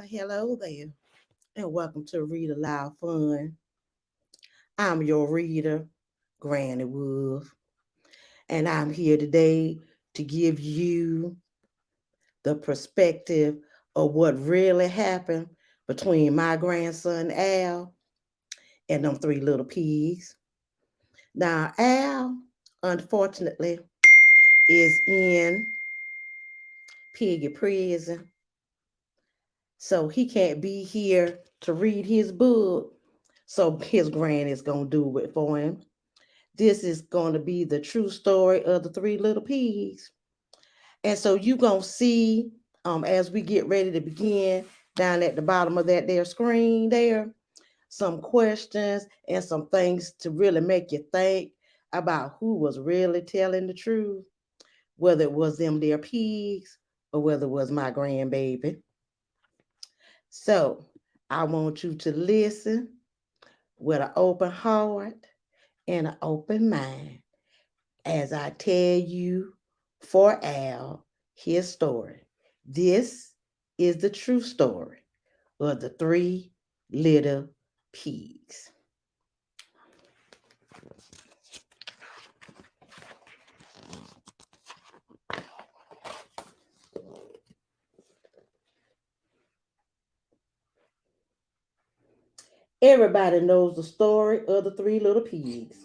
Well, hello there, and welcome to Read Aloud Fun. I'm your reader, Granny Wolf, and I'm here today to give you the perspective of what really happened between my grandson Al and them three little pigs. Now, Al, unfortunately, is in piggy prison, so he can't be here to read his book. So his granny's gonna do it for him. This is going to be the true story of the three little pigs. And so you going to see as we get ready to begin down at the bottom of that there screen there, some questions and some things to really make you think about who was really telling the truth, whether it was them their pigs or whether it was my grandbaby. So I want you to listen with an open heart and an open mind as I tell you for Al his story. This is the true story of the three little pigs. Everybody knows the story of the three little pigs,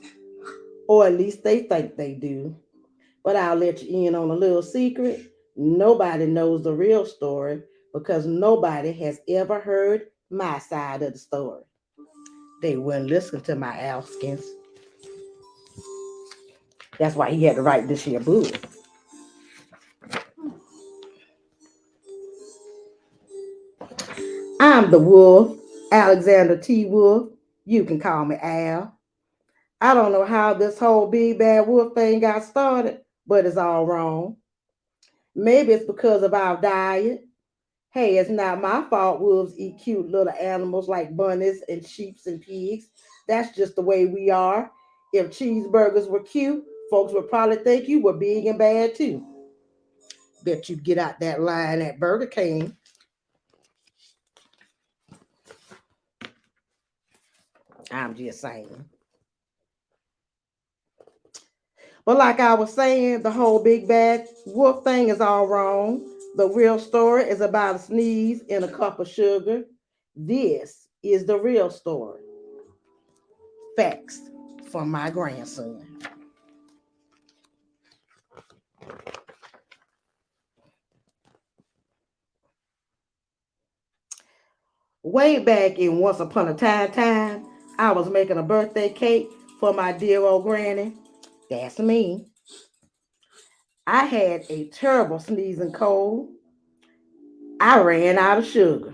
or at least they think they do. But I'll let you in on a little secret. Nobody knows the real story because nobody has ever heard my side of the story. They wouldn't listen to my askings. That's why he had to write this here book. I'm the wolf, Alexander T. Wolf. You can call me Al. I don't know how this whole big bad wolf thing got started, but it's all wrong. Maybe it's because of our diet. Hey, it's not my fault wolves eat cute little animals like bunnies and sheep and pigs. That's just the way we are. If cheeseburgers were cute, folks would probably think you were big and bad too. Bet you'd get out that line at Burger King. I'm just saying. But like I was saying, the whole big bad wolf thing is all wrong. The real story is about a sneeze in a cup of sugar. This is the real story. Facts from my grandson. Way back in Once Upon a Time, I was making a birthday cake for my dear old granny. That's me. I had a terrible sneezing cold. I ran out of sugar.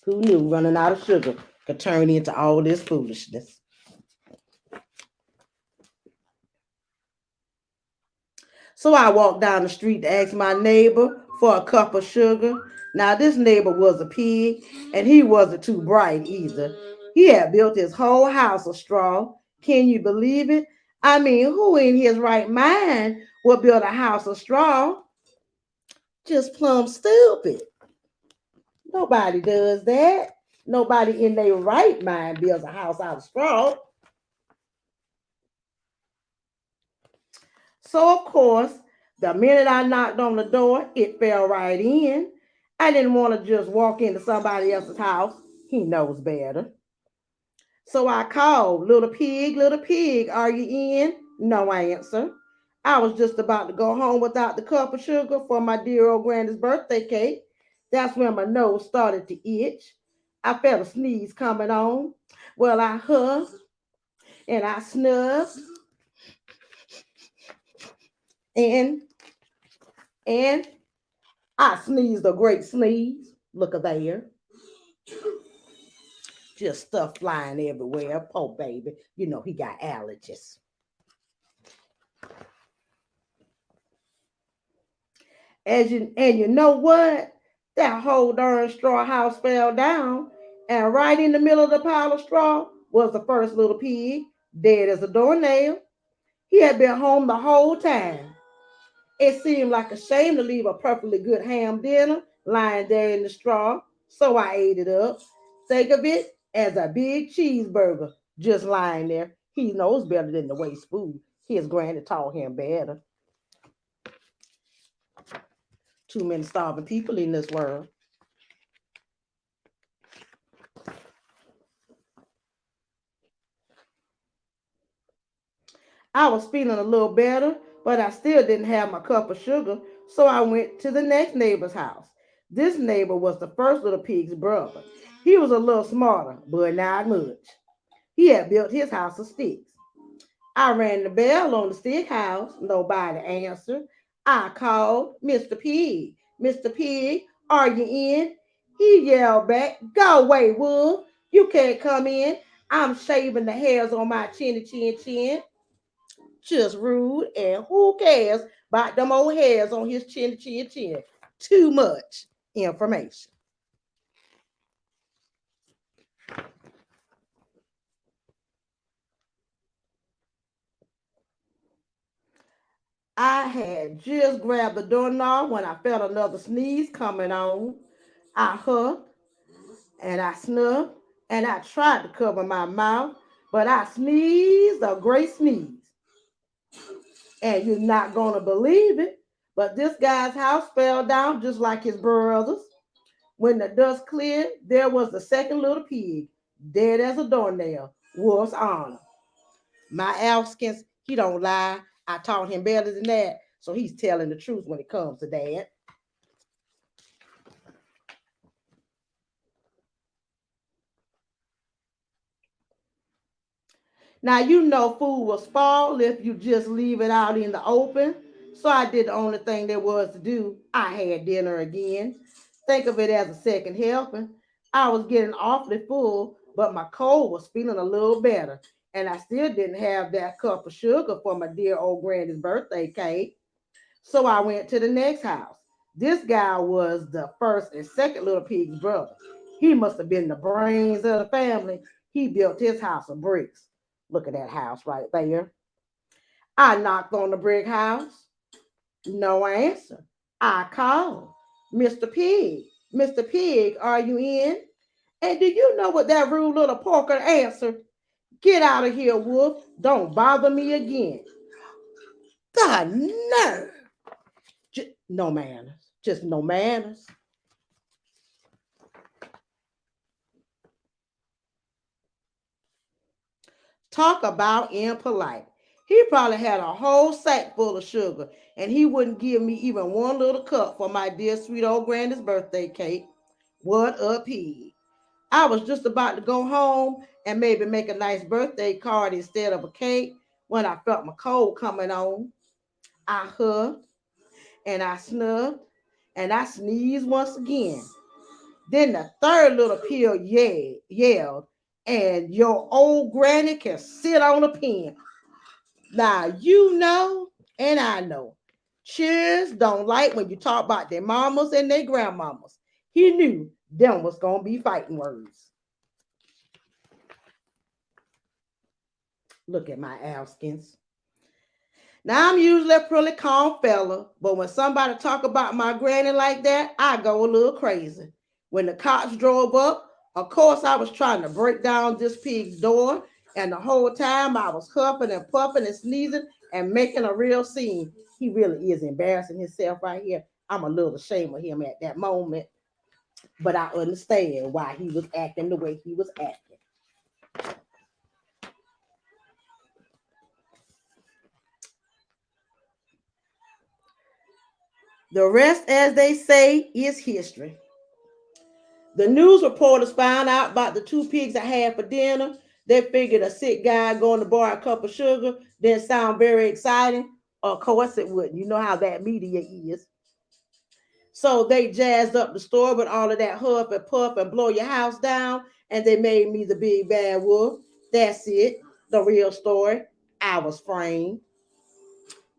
Who knew running out of sugar could turn into all this foolishness? So I walked down the street to ask my neighbor for a cup of sugar. Now, this neighbor was a pig, and he wasn't too bright either. He had built his whole house of straw. Can you believe it? I mean, who in his right mind would build a house of straw? Just plumb stupid. Nobody does that. Nobody in their right mind builds a house out of straw. So, of course, the minute I knocked on the door, it fell right in. I didn't want to just walk into somebody else's house. He knows better. So I called, little pig, are you in? No answer. I was just about to go home without the cup of sugar for my dear old granny's birthday cake. That's when my nose started to itch. I felt a sneeze coming on. Well, I huffed and I snuffed and and I sneezed a great sneeze. Look at there. Just stuff flying everywhere. Poor baby. You know he got allergies. And you know what? That whole darn straw house fell down, and right in the middle of the pile of straw was the first little pig, dead as a doornail. He had been home the whole time. It seemed like a shame to leave a perfectly good ham dinner lying there in the straw, so I ate it up. Think of it as a big cheeseburger just lying there. He knows better than to waste food. His granny taught him better. Too many starving people in this world. I was feeling a little better, but I still didn't have my cup of sugar, so I went to the next neighbor's house. This neighbor was the first little pig's brother. He was a little smarter, but not much. He had built his house of sticks. I rang the bell on the stick house. Nobody answered. I called Mr. Pig. Mr. Pig, are you in? He yelled back, go away, Wolf. You can't come in. I'm shaving the hairs on my chin. Just rude, and who cares about them old hairs on his chin. Too much information. I had just grabbed the doorknob when I felt another sneeze coming on. I huffed and I snuffed and I tried to cover my mouth, but I sneezed a great sneeze. And you're not going to believe it, but this guy's house fell down just like his brother's. When the dust cleared, there was the second little pig, dead as a doornail. Wolf's honor. My Alskins, he don't lie. I taught him better than that, so he's telling the truth when it comes to that. Now you know food will spoil if you just leave it out in the open. So I did the only thing there was to do. I had dinner again. Think of it as a second helping. I was getting awfully full, but my cold was feeling a little better. And I still didn't have that cup of sugar for my dear old granny's birthday cake. So I went to the next house. This guy was the first and second little pig's brother. He must have been the brains of the family. He built his house of bricks. Look at that house right there. I knocked on the brick house. No answer. I called. Mr. Pig. Mr. Pig, are you in? And do you know what that rude little porker answered? Get out of here, Wolf. Don't bother me again. The nerve. No manners. Just no manners. Talk about impolite. He probably had a whole sack full of sugar, and he wouldn't give me even one little cup for my dear sweet old granny's birthday cake. What a pig. I was just about to go home and maybe make a nice birthday card instead of a cake when I felt my cold coming on. I huffed and I snuffed and I sneezed once again. Then the third little pill yelled, and your old granny can sit on a pen. Now you know, and I know. Cheers don't like when you talk about their mamas and their grandmamas. He knew them was gonna be fighting words. Look at my Alskins. Now I'm usually a pretty calm fella, but when somebody talk about my granny like that, I go a little crazy. When the cops drove up, of course I was trying to break down this pig's door, and the whole time I was huffing and puffing and sneezing and making a real scene. He really is embarrassing himself right here. I'm a little ashamed of him at that moment, but I understand why he was acting the way he was acting. The rest, as they say, is history. The news reporters found out about the two pigs I had for dinner. They figured a sick guy going to borrow a cup of sugar didn't sound very exciting. Of course it wouldn't. You know how that media is. So they jazzed up the story with all of that huff and puff and blow your house down, and they made me the big bad wolf. That's it. The real story. I was framed.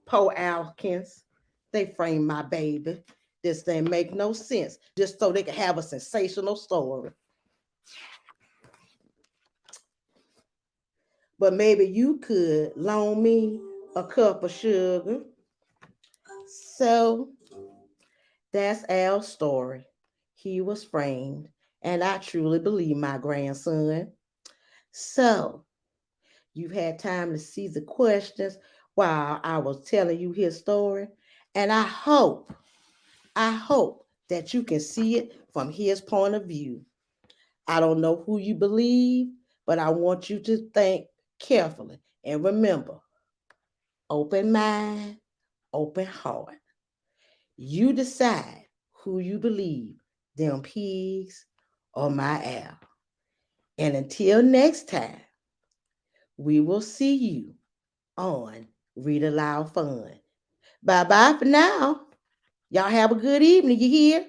Poor Alkins. They framed my baby. This didn't make no sense. Just so they could have a sensational story. But maybe you could loan me a cup of sugar So that's Al's story. He was framed, and I truly believe my grandson. So you've had time to see the questions while I was telling you his story. And I hope that you can see it from his point of view. I don't know who you believe, but I want you to think carefully. And remember, open mind, open heart. You decide who you believe, them pigs or my Al. And until next time, we will see you on Read Aloud Fun. Bye bye for now. Y'all have a good evening. You hear?